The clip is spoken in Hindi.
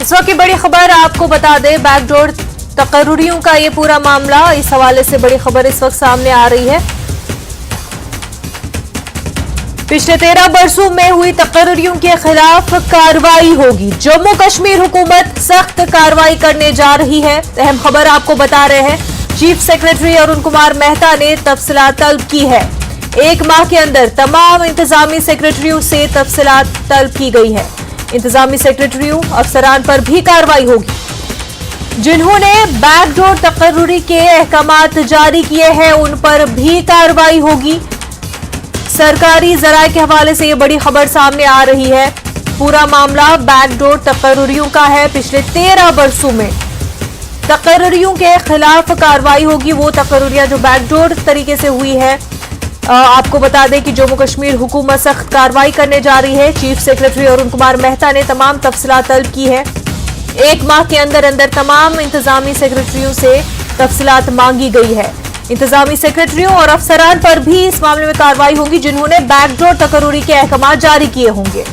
इस वक्त की बड़ी खबर आपको बता दें, बैकडोर तकर्रुरियों का ये पूरा मामला, इस हवाले से बड़ी खबर इस वक्त सामने आ रही है। पिछले 13 बरसों में हुई तकर्रुरियों के खिलाफ कार्रवाई होगी। जम्मू कश्मीर हुकूमत सख्त कार्रवाई करने जा रही है। अहम खबर आपको बता रहे हैं, चीफ सेक्रेटरी अरुण कुमार मेहता ने तफसीलात तलब की है। 1 माह के अंदर तमाम इंतजामी सेक्रेटरियों से तफसीलात तलब की गई है। इंतजामी सेक्रेटरियों अफसरान पर भी कार्रवाई होगी। जिन्होंने बैकडोर तकर्रुरी के अहकामात जारी किए हैं, उन पर भी कार्रवाई होगी। सरकारी जराये के हवाले से ये बड़ी खबर सामने आ रही है। पूरा मामला बैकडोर तकर्रुरियों का है। पिछले 13 बरसों में तकर्रुरियों के खिलाफ कार्रवाई होगी। वो तकर्रुरियां जो बैकडोर तरीके से हुई है। आपको बता दें कि जम्मू कश्मीर हुकूमत सख्त कार्रवाई करने जा रही है। चीफ सेक्रेटरी अरुण कुमार मेहता ने तमाम तफसीलात तलब की है। 1 माह के अंदर अंदर तमाम इंतजामी सेक्रेटरियों से तफसीलात मांगी गई है। इंतजामी सेक्रेटरियों और अफसरान पर भी इस मामले में कार्रवाई होगी, जिन्होंने बैकडोर तकर्रुरी के अहकाम जारी किए होंगे।